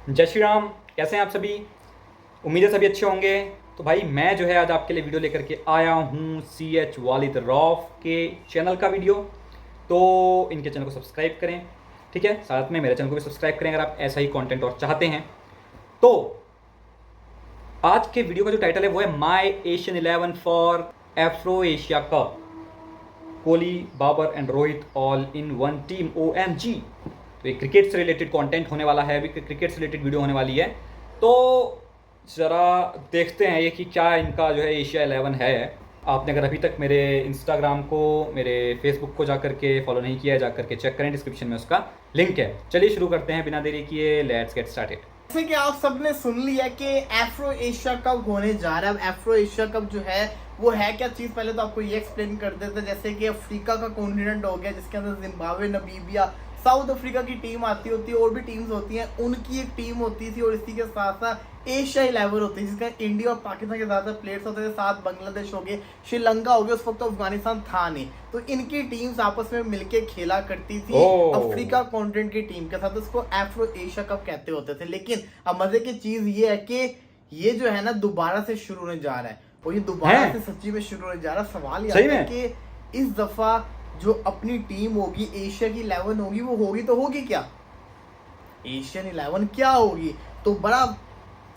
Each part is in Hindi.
जय श्री राम। कैसे हैं आप सभी? उम्मीद है सभी अच्छे होंगे। तो भाई मैं जो है आज आपके लिए वीडियो लेकर के आया हूँ CH वालिद रौफ के चैनल का वीडियो। तो इनके चैनल को सब्सक्राइब करें, ठीक है। साथ में मेरे चैनल को भी सब्सक्राइब करें अगर आप ऐसा ही कंटेंट और चाहते हैं। तो आज के वीडियो का जो टाइटल है वो है my Asian 11 for Afro Asia Cup, Kohli, Babar and Rohit all in one team OMG। तो ये क्रिकेट से रिलेटेड कंटेंट होने वाला है, अभी क्रिकेट से रिलेटेड वीडियो होने वाली है। तो ज़रा देखते हैं ये कि क्या इनका जो है एशिया 11 है। आपने अगर अभी तक मेरे इंस्टाग्राम को, मेरे फेसबुक को जाकर के फॉलो नहीं किया है, जाकर के चेक करें, डिस्क्रिप्शन में उसका लिंक है। चलिए शुरू करते हैं बिना देरी किए, लेट्स गेट स्टार्टेड। जैसे कि आप सबने सुन लिया कि एफ्रो एशिया कप होने जा रहा है। अब एफ्रो एशिया कप जो है वो है क्या चीज, पहले तो आपको ये एक्सप्लेन कर देते हैं। जैसे कि अफ्रीका का कॉन्टिनेंट हो गया जिसके अंदर जिम्बाब्वे, नमीबिया, साउथ अफ्रीका की टीम आती होती है, और भी टीम्स होती हैं, उनकी एक टीम होती थी। और इसी के साथ साथ एशिया 11 होती है जिसका इंडिया और पाकिस्तान के ज्यादा प्लेयर्स होते थे, साथ बांग्लादेश हो गए, श्रीलंका हो गया, उस वक्त तो अफगानिस्तान था नहीं। तो इनकी टीम्स आपस में मिलके खेला करती थी अफ्रीका कॉन्टिनेंट की टीम के साथ। उसको एफ्रो एशिया कप कहते होते थे। लेकिन अब मजे की चीज ये है कि ये जो है ना दोबारा से शुरू होने जा रहा है, और ये दोबारा से सच्ची में शुरू होने जा रहा है। सवाल ये आता है कि इस दफा जो अपनी टीम होगी एशिया की 11 होगी, वो होगी तो होगी क्या, एशियन 11 क्या होगी? तो बड़ा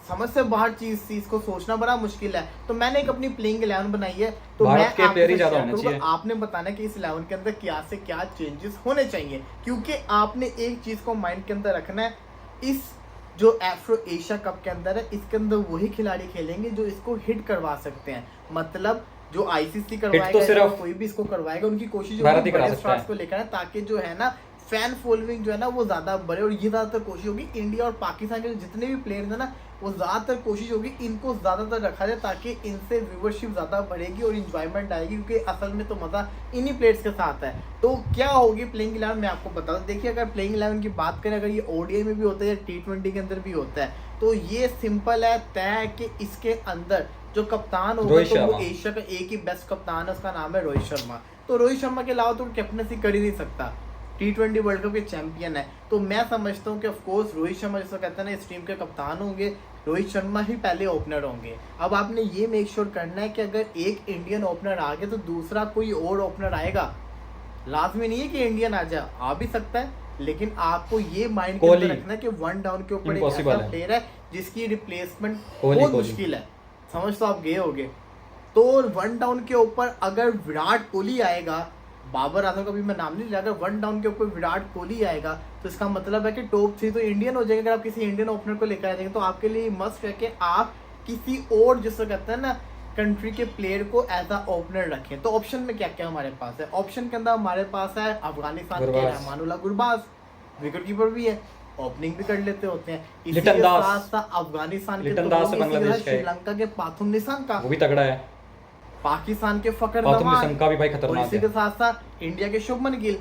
समझ से बाहर चीज थी, इसको सोचना बड़ा मुश्किल है। तो मैंने एक अपनी प्लेइंग 11 बनाई है, तो मैं आपने बताना कि इस 11 के अंदर क्या से क्या चेंजेस होने चाहिए, क्योंकि आपने एक चीज को माइंड के अंदर रखना है। इस जो एफ्रो एशिया कप के अंदर है, इसके अंदर वही खिलाड़ी खेलेंगे जो इसको हिट करवा सकते हैं। मतलब जो ICC करवाएगा, तो कोई भी इसको करवाएगा, उनकी कोशिश होगी बड़े स्टार्स को लेकर है, ताकि जो है ना फैन फॉलोइंग जो है ना वो ज्यादा बढ़े। और ये ज्यादातर कोशिश होगी इंडिया और पाकिस्तान के जितने भी प्लेयर्स है ना, वो ज्यादातर कोशिश होगी इनको ज्यादातर रखा जाए, ताकि इनसे व्यूवरशिप ज्यादा बढ़ेगी और इंजॉयमेंट आएगी, क्योंकि असल में तो मजा इन्हीं प्लेयर्स के साथ है। तो क्या होगी प्लेइंग 11 मैं आपको बता दूं। देखिए, अगर प्लेइंग 11 की बात करें, अगर ये ODI में भी होता है या T20 के अंदर भी होता है, तो ये सिंपल है, तय है कि इसके अंदर जो कप्तान होगा तो वो एशिया का एक ही बेस्ट कप्तान है, उसका नाम है रोहित शर्मा। तो रोहित शर्मा के अलावा तो कैप्टनसी कर ही नहीं सकता, T20 वर्ल्ड कप के चैंपियन है। तो मैं समझता हूँ कि ऑफकोर्स रोहित शर्मा जिसको कहते हैं ना इस टीम के कप्तान होंगे, रोहित शर्मा ही पहले ओपनर होंगे। अब आपने ये मेक श्योर करना है कि अगर एक इंडियन ओपनर आ गया तो दूसरा कोई और ओपनर आएगा। लाजमी नहीं है कि इंडियन आ जाए, आ भी सकता है, लेकिन आपको ये माइंड के अंदर रखना है कि वन डाउन के ऊपर एक ऐसा प्लेयर है जिसकी रिप्लेसमेंट बहुत मुश्किल है। समझ तो आप गए होगे। तो वन डाउन के ऊपर अगर विराट कोहली आएगा, बाबर आजम का भी मैं नाम नहीं लिया, अगर वन डाउन के ऊपर विराट कोहली आएगा तो इसका मतलब है कि टॉप 3 तो इंडियन हो जाएंगे। अगर आप किसी इंडियन ओपनर को लेकर आ जाएंगे तो आपके लिए मस्ट है कि आप किसी और जिसको कहते हैं ना कंट्री के प्लेयर को एज अ ओपनर रखें। तो ऑप्शन में क्या क्या हमारे पास है? ऑप्शन के अंदर हमारे पास है अफगानिस्तान के रहमानुल्लाह गुरबाज, विकेट कीपर भी है, ओपनिंग भी कर लेते होते हैं। इसी के साथ साथ अफगानिस्तान के श्रीलंका के पाथुम निशंका, वो भी तगड़ा है, पाकिस्तान के फकर जमान का भी भाई खतरनाक है। इसी के साथ साथ इंडिया के शुभमन गिल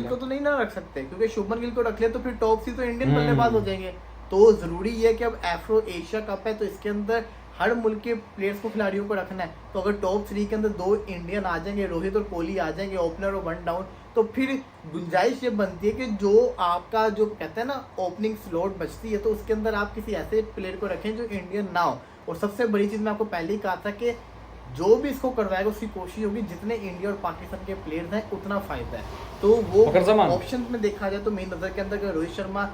को तो नहीं ना रख सकते, क्योंकि शुभमन गिल को रख ले तो फिर टॉप 3 तो इंडियन बल्लेबाज हो जाएंगे। तो जरूरी है कि अब एफ्रो एशिया कप है, तो इसके अंदर हर मुल्क के प्लेयर्स को, खिलाड़ियों को रखना है। तो अगर टॉप 3 के अंदर 2 इंडियन आ जाएंगे, रोहित और कोहली आ जाएंगे ओपनर और वन डाउन, तो फिर गुंजाइश ये बनती है कि जो आपका जो कहते हैं ना ओपनिंग स्लॉट बचती है, तो उसके अंदर आप किसी ऐसे प्लेयर को रखें जो इंडियन ना हो। और सबसे बड़ी चीज़ मैं आपको पहले ही कहा था कि जो भी इसको करवाएगा उसकी कोशिश होगी जितने इंडिया और पाकिस्तान के प्लेयर्स हैं उतना फायदा है। तो वो ऑप्शन में देखा जाए तो मेरी नज़र के अंदर अगर रोहित शर्मा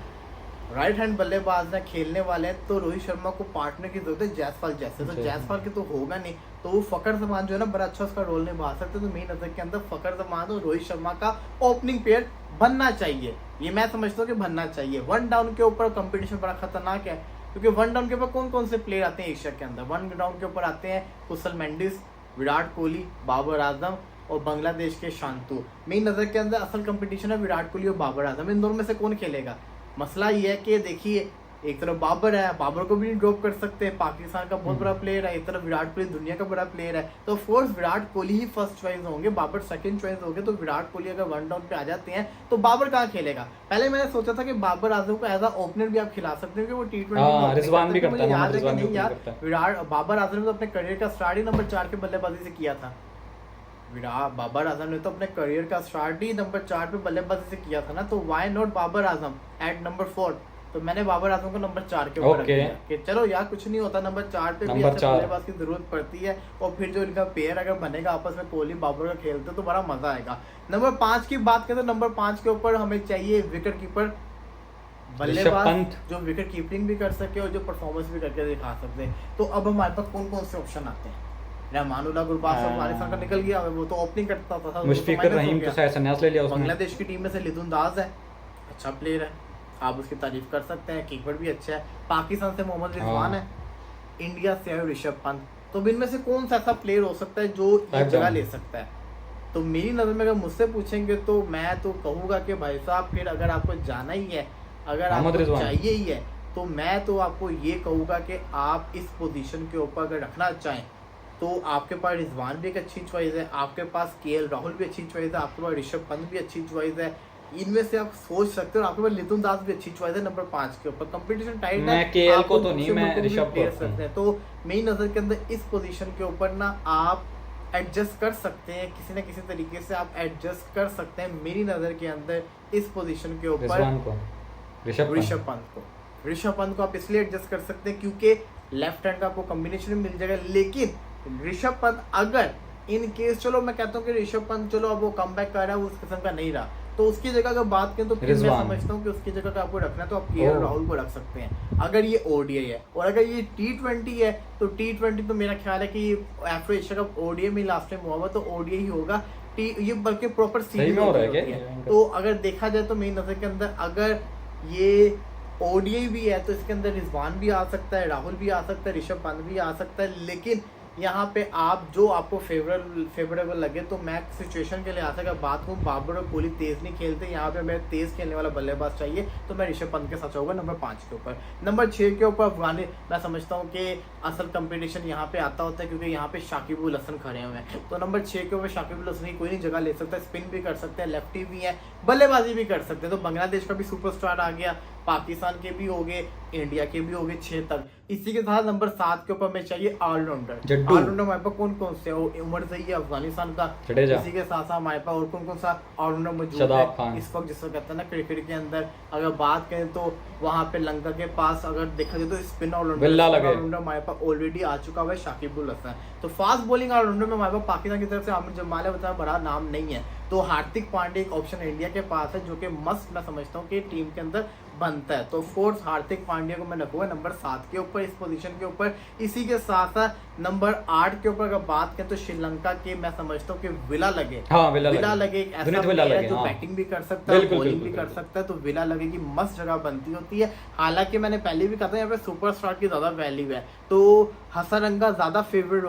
राइट हैंड बल्लेबाज है, खेलने वाले हैं, तो रोहित शर्मा को पार्टनर की जरूरत है जायसवाल जैसे। तो जायसवाल के तो होगा नहीं, तो वो फकर जमान जो है ना बड़ा अच्छा उसका रोल निभा सकते। तो मेरी नज़र के अंदर फकर जमान और रोहित शर्मा का ओपनिंग पेयर बनना चाहिए। ये मैं समझता हूँ कि बनना चाहिए। वन डाउन के ऊपर कंपटीशन बड़ा खतरनाक है, क्योंकि वन डाउन के ऊपर कौन कौन से प्लेयर आते हैं एशिया के अंदर? वन डाउन के ऊपर आते हैं कुशल मेंडिस, विराट कोहली, बाबर आजम और बांग्लादेश के शांतु। मेरी नज़र के अंदर असल कंपटीशन है विराट कोहली और बाबर आजम, इन दोनों में से कौन खेलेगा? मसला ये है कि देखिए, एक तरफ बाबर है, बाबर को भी नहीं ड्रॉप कर सकते हैं, पाकिस्तान का बहुत बड़ा प्लेयर है, एक तरफ विराट कोहली दुनिया का बड़ा प्लेयर है। तो ऑफकोर्स विराट कोहली ही फर्स्ट चॉइस होंगे, बाबर सेकंड चॉइस होंगे। तो विराट कोहली अगर वन डाउन पे आ जाते हैं तो बाबर कहाँ खेलेगा? पहले मैंने सोचा था कि बाबर आजम को एज अ ओपनर भी आप खिला सकते हैं, क्योंकि वो T20 याद है कि नहीं यार, विराट बाबर आजम ने तो अपने करियर का स्टार्ट ही नंबर 4 के बल्लेबाजी से किया था। बाबर आजम ने तो अपने करियर का स्टार्ट ही नंबर 4 पे बल्लेबाजी से किया था ना। तो why not Babar Azam at number 4? तो मैंने बाबर आजम को नंबर 4 के ऊपर रख Okay. दिया कि चलो यार कुछ नहीं होता, नंबर 4 पे भी नंबर ऐसे 4 बल्लेबाज की जरूरत पड़ती है, और फिर जो इनका पेयर अगर बनेगा आपस में कोहली बाबर का खेलते तो बड़ा मजा आएगा। नंबर 5 की बात करें तो नंबर 5 के ऊपर हमें चाहिए विकेट कीपर, बल्लेबाज पंत। जो विकेट कीपिंग भी कर सके और जो परफॉर्मेंस भी करके दिखा सकते हैं। तो अब हमारे पास कौन कौन से ऑप्शन आते हैं? रहमानुल्लाह गुरबाज अफगानिस्तान का निकल गया, वो तो ओपनिंग करता था, मुशफिकुर रहीम तो शायद संन्यास ले लिया उसने। बांग्लादेश की टीम में से लिदुन दास है, अच्छा प्लेयर है, आप उसकी तारीफ कर सकते हैं, कीपर भी अच्छा है। पाकिस्तान से मोहम्मद रिजवान है, इंडिया से है ऋषभ पंत। तो इनमें से कौन सा ऐसा प्लेयर हो सकता है जो ये जगह ले सकता है? तो मेरी नज़र में अगर मुझसे पूछेंगे तो मैं तो कहूँगा कि भाई साहब फिर अगर आपको जाना ही है, अगर आपको चाहिए ही है, तो मैं तो आपको ये कहूँगा कि आप इस पोजीशन के ऊपर अगर रखना चाहें तो आपके पास रिजवान भी एक अच्छी चॉइस है, आपके पास केएल राहुल भी अच्छी चॉइस है, आपके पास ऋषभ पंत भी अच्छी चॉइस है। इनमें से आप सोच सकते हो, आपके पास लितुन दास भी अच्छी चॉइस है नंबर 5 के ऊपर। कंपटीशन टाइट है, मैं केएल को तो नहीं, मैं ऋषभ को सकते हैं। तो मेरी नज़र के अंदर इस पोजीशन के ऊपर ना आप एडजस्ट कर सकते हैं, किसी न किसी तरीके से आप एडजस्ट कर सकते हैं मेरी नज़र के अंदर इस पोजीशन के ऊपर ऋषभ पंत को आप इसलिए एडजस्ट कर सकते हैं क्योंकि लेफ्ट हैंड का आपको कॉम्बिनेशन मिल जाएगा। लेकिन ऋषभ पंत अगर इन केस, चलो मैं कहता हूँ कि ऋषभ पंत चलो अब वो कम बैक कर रहा है, वो उस किस्म का नहीं रहा, तो उसकी जगह अगर बात करें तो फिर मैं समझता हूँ कि उसकी जगह का आपको रखना है तो आप केएल राहुल को रख सकते हैं अगर ये ओडीआई है। और अगर ये T20 है तो T20 तो मेरा ख्याल है कि एफ्रो एशिया कप ओडीआई में लास्ट टाइम हुआ तो ओडीआई ही होगा, ये बल्कि प्रॉपर सीरीज होती है। तो अगर देखा जाए तो मेरी नज़र के अंदर अगर ये ओडीआई भी है तो इसके अंदर रिजवान भी आ सकता है, राहुल भी आ सकता है, ऋषभ पंत भी आ सकता है। लेकिन यहाँ पे आप जो आपको फेवरेबल लगे, तो मैं सिचुएशन के लिए आ सका बात हूँ, बाबर और कोहली तेज नहीं खेलते, यहाँ पे मैं तेज खेलने वाला बल्लेबाज चाहिए, तो मैं ऋषभ पंत के साथ चाहूँगा नंबर 5 के ऊपर। नंबर 6 के ऊपर अफगानी, मैं समझता हूँ कि असल कंपटीशन यहाँ पे आता होता है क्योंकि यहाँ पे शाकिब उल हसन खड़े हुए हैं। तो नंबर 6 के ऊपर शाकिब उल हसन की कोई नहीं जगह ले सकता, स्पिन भी कर सकते हैं, लेफ्टी भी है, बल्लेबाजी भी कर सकते हैं। तो बांग्लादेश का भी सुपरस्टार आ गया, पाकिस्तान के भी हो गए, इंडिया के भी हो गए 6 तक। इसी के साथ नंबर 7 के ऊपर में चाहिए ऑलराउंडर। ऑलराउंडर हमारे पास कौन कौन से? उमर ज़ई है अफगानिस्तान का, इसी के साथ साथ हमारे पास और कौन कौन सा ऑलराउंडर मौजूद है इस वक्त, जिसको कहते हैं ना क्रिकेट के अंदर अगर बात करें तो वहाँ पे लंका के पास अगर देखा जाए तो स्पिन ऑलराउंडर हमारे पास ऑलरेडी आ चुका हुआ है शाकिब उल हसन। तो फास्ट बॉलिंग ऑलराउंडर में हमारे पास पाकिस्तान की तरफ से आमिर जमाल है, बड़ा नाम नहीं है, तो हार्दिक पांड्या एक ऑप्शन इंडिया के पास है जो कि मस्ट मैं समझता हूँ कि टीम के अंदर बनता है। तो फोर्थ हार्दिक पांड्या को मैं रखूंगा नंबर 7 के ऊपर इस पोजीशन के ऊपर। इसी के साथ साथ नंबर 8 के ऊपर अगर बात करें तो श्रीलंका के मैं समझता हूँ कि विला लगे, विला लगे एक ऐसा प्लेयर है जो बैटिंग भी कर सकता है, बॉलिंग भी कर सकता है, तो विला लगे की मस्त जगह बनती होती है। हालांकि मैंने पहले भी कहा था यहाँ पे सुपरस्टार की ज्यादा वैल्यू है, तो हसरंगा ज्यादा फेवरेट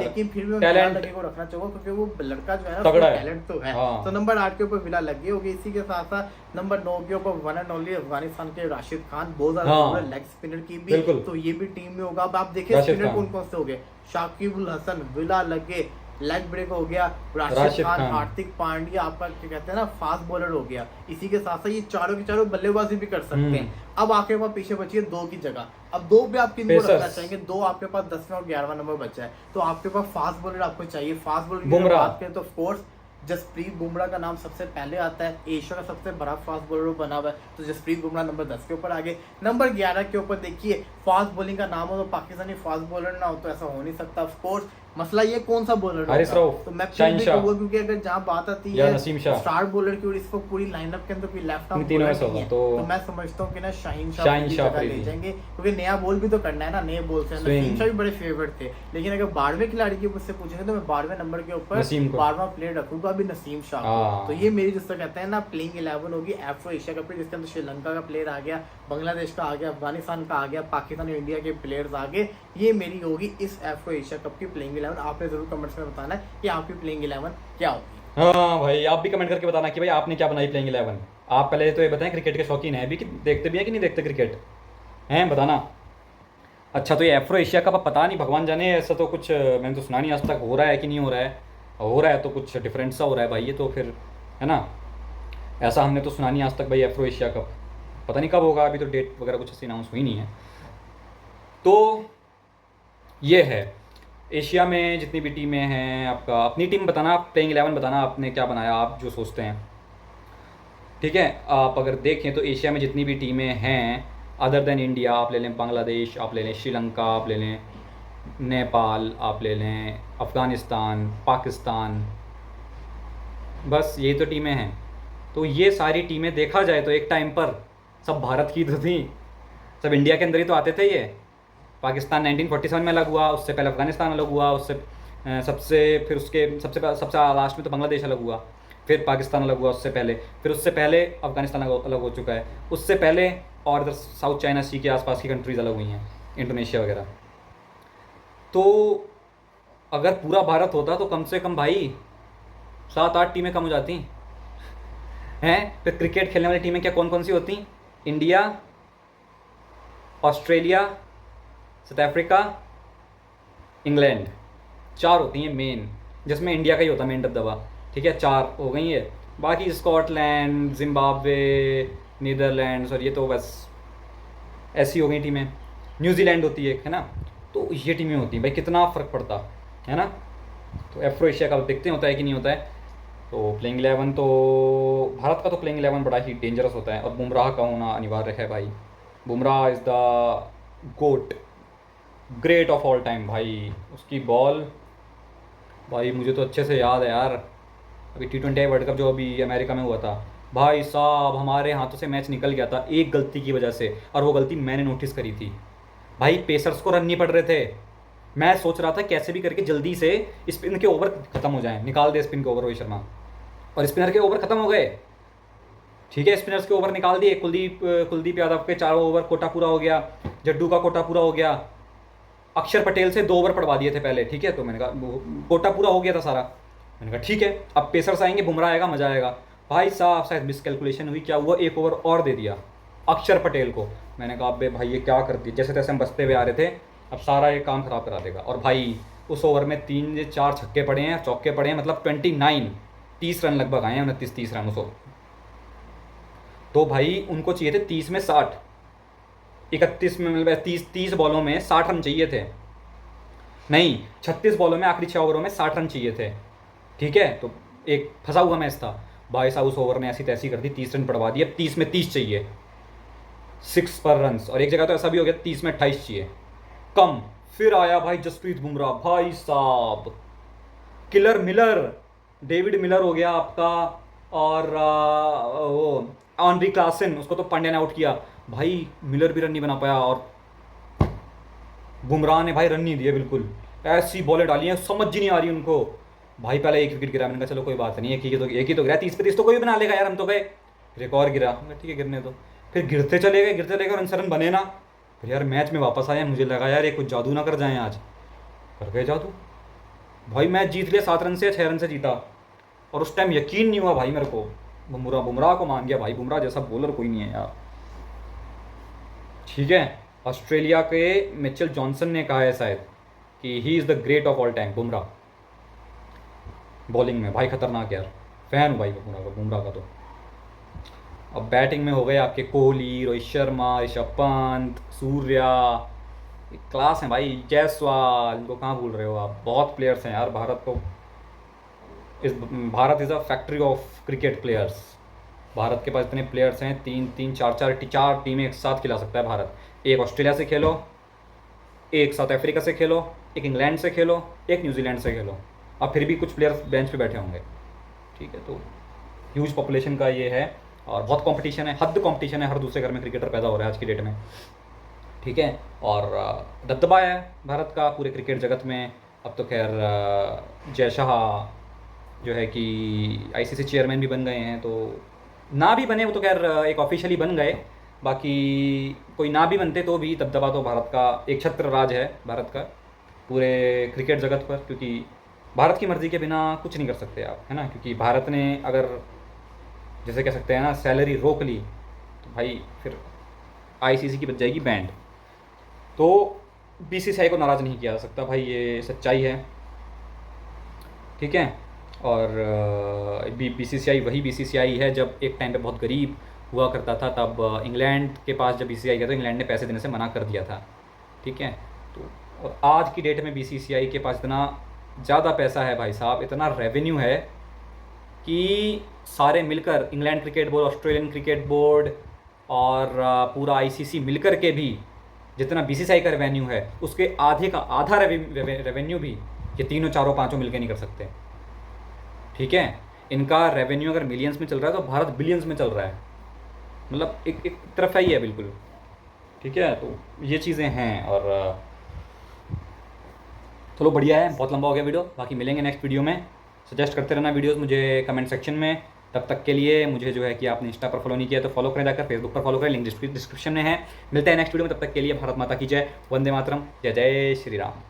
लेकिन फिर भी मैं विला लगे को रखना चाहूंगा क्योंकि वो लड़का जो है ना टैलेंट तो है। तो नंबर 8 के ऊपर विला लगे होगी। इसी के साथ साथ नंबर 9 के ऊपर वन एंड ओनली अफगानिस्तान के राशिद खान, बहुत ज्यादा लेग स्पिनर की भी, तो ये भी टीम में होगा। अब आप देखिए स्पिनर कौन कौन से हो गए, शाकिब उल हसन, विला लगे, लेग ब्रेक हो गया, राशिद खान, हार्दिक पांड्या, आपका क्या कहते हैं ना फास्ट बॉलर हो गया। इसी के साथ साथ ये चारों के चारों बल्लेबाजी भी कर सकते हैं। अब आपके पास पीछे बची है 2 की जगह, अब 2 पे आप किन को रखना चाहेंगे? 2 आपके पास 10वें और 11वां नंबर बचा है, तो आपके पास फास्ट बॉलर आपको चाहिए। फास्ट बॉलर की बात करें तो ऑफ कोर्स जसप्रीत बुमराह का नाम सबसे पहले आता है, एशिया का सबसे बड़ा फास्ट बॉलर बना हुआ है, तो जसप्रीत बुमराह नंबर 10 के ऊपर आगे। नंबर 11 के ऊपर देखिए फास्ट बॉलिंग का नाम हो तो पाकिस्तानी फास्ट बॉलर ना हो तो ऐसा हो नहीं सकता। ऑफ कोर्स मसला ये कौन सा बॉलर है, तो मैं कहूंगा क्योंकि अगर जहां बात आती है स्टार बॉलर की और इसको पूरी लाइनअप के अंदर कोई लेफ्ट आर्म बॉलर नहीं है, तो मैं समझता हूं कि ना शाहीन शाह ले जाएंगे क्योंकि नया बॉल भी तो करना है ना, नए बॉल से। नसीम शाह भी बड़े फेवरेट थे, लेकिन अगर 12वें खिलाड़ी की मुझसे पूछेंगे तो मैं 12वें नंबर के ऊपर 12वां प्लेयर रखूंगा अभी नसीम शाह। तो ये मेरी जिसको कहते हैं ना प्लेइंग 11 होगी एफ्रो एशिया कप, जिसके अंदर श्रीलंका का प्लेयर आ गया, बांग्लादेश का आ गया, अफगानिस्तान का आ गया, पाकिस्तान और इंडिया के प्लेयर्स आ गए। ये मेरी होगी इस एफ्रो एशिया कप की प्लेइंग 11। आपने जरूर कमेंट्स में बताना है कि आपकी प्लेइंग 11 क्या होगी। हाँ भाई, आप भी कमेंट करके बताना कि भाई आपने क्या बनाई प्लेइंग 11। आप पहले तो ये बताएं क्रिकेट के शौकीन है भी कि देखते भी हैं कि नहीं देखते क्रिकेट, हैं बताना। अच्छा, तो ये एफ्रो एशिया कप पता नहीं, भगवान जाने, ऐसा तो कुछ मैंने तो सुना नहीं आज तक, हो रहा है कि नहीं हो रहा है, हो रहा है तो कुछ डिफरेंट सा हो रहा है भाई, ये तो फिर है ना, ऐसा हमने तो सुना नहीं आज तक भाई एफ्रो एशिया कप, पता नहीं कब होगा, अभी तो डेट वगैरह कुछ ऐसी अनाउंस हुई नहीं है। तो ये है एशिया में जितनी भी टीमें हैं, आपका अपनी टीम बताना, प्लेइंग 11 बताना आपने क्या बनाया, आप जो सोचते हैं, ठीक है, आप अगर देखें तो एशिया में जितनी भी टीमें हैं अदर देन इंडिया, आप ले लें बांग्लादेश, आप ले लें श्रीलंका, आप ले लें नेपाल, आप ले लें अफ़गानिस्तान, पाकिस्तान, बस यही तो टीमें हैं। तो ये सारी टीमें देखा जाए तो एक टाइम पर सब भारत की तो थी, सब इंडिया के अंदर ही तो आते थे। ये पाकिस्तान 1947 में अलग हुआ, उससे पहले अफ़गानिस्तान अलग हुआ, उससे फिर उसके सबसे लास्ट में तो बांग्लादेश अलग हुआ, फिर पाकिस्तान अलग हुआ उससे पहले अफ़गानिस्तान अलग हो चुका है, उससे पहले और इधर साउथ चाइना सी के आसपास की कंट्रीज़ अलग हुई हैं, इंडोनेशिया वगैरह। तो अगर पूरा भारत होता तो कम से कम भाई 7-8 टीमें कम हो जाती हैं। फिर क्रिकेट खेलने वाली टीमें क्या कौन कौन सी होती? India, Australia, south Africa, England, 4 होती हैं मेन, जिसमें इंडिया का ही होता मेन दबदबा। ठीक है, 4 हो गई है। बाकी स्कॉटलैंड, जिम्बाब्वे, नीदरलैंड्स और ये तो बस ऐसी हो गई टीमें। न्यूजीलैंड होती है ना। तो ये टीमें होती हैं भाई, कितना फ़र्क पड़ता है ना। तो एफ्रो एशिया का देखते हैं होता है कि नहीं होता है। तो प्लेइंग 11 तो भारत का तो प्लेइंग 11 बड़ा ही डेंजरस होता है, और बुमराह का होना अनिवार्य है भाई। Bumrah is the GOAT, great of all time भाई। उसकी बॉल भाई मुझे तो अच्छे से याद है यार, अभी T20 वर्ल्ड कप जो अभी अमेरिका में हुआ था भाई साहब, हमारे हाथों से मैच निकल गया था एक गलती की वजह से, और वो गलती मैंने नोटिस करी थी भाई। पेसर्स को रन नहीं पड़ रहे थे, मैं सोच रहा था कैसे भी करके जल्दी से स्पिन के ओवर खत्म हो जाएं, निकाल दे स्पिन के ओवर रोहित शर्मा, और स्पिनर के ओवर खत्म हो गए। ठीक है, स्पिनर्स के ओवर निकाल दिए, कुलदीप यादव के 4 ओवर कोटा पूरा हो गया, जड्डू का कोटा पूरा हो गया, अक्षर पटेल से 2 ओवर पड़वा दिए थे पहले। ठीक है, तो मैंने कहा कोटा पूरा हो गया था सारा, मैंने कहा ठीक है अब पेसर्स आएंगे, बुमराह आएगा, मजा आएगा। भाई साहब शायद मिसकैलकुलेशन हुई, क्या हुआ, 1 ओवर और दे दिया अक्षर पटेल को। मैंने कहा अबे भाई ये क्या कर दिया, जैसे तैसे हम बचते हुए आ रहे थे, अब सारा ये काम ख़राब करा देगा। और भाई उस ओवर में 3-4 छक्के पड़े हैं, चौके पड़े हैं, मतलब 30 रन लगभग आए हैं, 29-30 रन उसको। तो भाई उनको चाहिए थे 30 में 60, 31 में मतलब 30 बॉलों में 60 रन चाहिए थे, नहीं 36 बॉलों में आखिरी 6 ओवरों में 60 रन चाहिए थे। ठीक है, तो एक फंसा हुआ मैच था भाई साहब, उस ओवर ने ऐसी तैसी कर दी, 30 रन पड़वा दिए। 30 में 30 चाहिए, 6 पर रन, और एक जगह तो ऐसा भी हो गया 30 में 28 चाहिए कम। फिर आया भाई जसप्रीत बुमराह, भाई साहब किलर मिलर, डेविड मिलर हो गया आपका, और वो ऑनरी क्लासन, उसको तो पांड्या ने आउट किया भाई, मिलर भी रन नहीं बना पाया, और बुमराह ने भाई रन नहीं दिए बिल्कुल। ऐसी बॉलें डाली हैं समझ ही नहीं आ रही उनको भाई। पहले एक विकेट गिरा, मैंने कहा चलो कोई बात नहीं, एक ही तो गिरा, 30 पे 30 तो कोई बना लेगा यार, हम तो गए। फिर एक और गिरा, ठीक है गिरने दो, फिर गिरते चले गए, रन बने ना। फिर यार मैच में वापस आए, मुझे लगा यार ये कुछ जादू ना कर जाएं आज, कर गए जादू भाई, मैच जीत लिया 7 रन से, 6 रन से जीता। और उस टाइम यकीन नहीं हुआ भाई मेरे को, बुमराह को मान गया भाई, बुमराह जैसा बॉलर कोई नहीं है यार। ठीक है, ऑस्ट्रेलिया के मिचेल जॉनसन ने कहा है शायद कि he is the great of all time Bumrah, bowling में भाई खतरनाक यार, फैन हूँ भाई बुमराह का तो। अब बैटिंग में हो गए आपके कोहली, रोहित शर्मा, ऋषभ पंत, सूर्या, क्लास हैं भाई, जायसवाल, इनको कहाँ भूल रहे हो आप, बहुत प्लेयर्स हैं यार। Bharat is a factory of cricket players. Bharat के पास इतने प्लेयर्स हैं, 4 टीमें एक साथ खिला सकता है भारत। एक ऑस्ट्रेलिया से खेलो, एक साउथ अफ्रीका से खेलो, एक इंग्लैंड से खेलो, एक न्यूजीलैंड से खेलो, अब फिर भी कुछ प्लेयर्स बेंच पे बैठे होंगे। ठीक है, तो ह्यूज पॉपुलेशन का ये है, और बहुत कंपटीशन है, हद कंपटीशन है, हर दूसरे घर में क्रिकेटर पैदा हो रहा है आज की डेट में। ठीक है, और दबदबा है भारत का पूरे क्रिकेट जगत में। अब तो खैर जय शाह जो है कि आईसीसी चेयरमैन भी बन गए हैं, तो ना भी बने वो तो खैर एक ऑफिशियली बन गए, बाकी कोई ना भी बनते तो भी दबदबा तो भारत का एक छत्र राज है भारत का पूरे क्रिकेट जगत पर, क्योंकि भारत की मर्ज़ी के बिना कुछ नहीं कर सकते आप, है ना। क्योंकि भारत ने अगर जैसे कह सकते हैं ना सैलरी रोक ली तो भाई फिर आईसीसी की बच जाएगी बैंड। तो बीसीसीआई को नाराज़ नहीं किया जा सकता भाई, ये सच्चाई है। ठीक है, और बीसीसीआई वही बीसीसीआई है जब एक टाइम पे बहुत गरीब हुआ करता था, तब इंग्लैंड के पास जब बीसीसीआई गया तो इंग्लैंड ने पैसे देने से मना कर दिया था। ठीक है, तो और आज की डेट में बीसीसीआई के पास इतना ज़्यादा पैसा है भाई साहब, इतना रेवेन्यू है कि सारे मिलकर England cricket board, Australian cricket board और पूरा आईसीसी मिलकर के भी जितना बीसीसीआई का रेवेन्यू है उसके आधे का आधा रेवेन्यू भी ये तीनों चारों पांचों मिलकर नहीं कर सकते। ठीक है, इनका रेवेन्यू अगर मिलियंस में चल रहा है तो भारत बिलियंस में चल रहा है, मतलब एक तरफा ही है बिल्कुल। ठीक है, तो ये चीज़ें हैं। और चलो बढ़िया है, बहुत लंबा हो गया वीडियो, बाकी मिलेंगे नेक्स्ट वीडियो में। सजेस्ट करते रहना वीडियोस मुझे कमेंट सेक्शन में। तब तक के लिए मुझे जो है कि आपने इंस्टा पर फॉलो नहीं किया तो फॉलो करें, जाकर फेसबुक पर फॉलो करें, लिंक डिस्क्रिप्शन में है। मिलते हैं नेक्स्ट वीडियो में, तब तक के लिए भारत माता की जय, वंदे मातरम, जय जय श्री राम।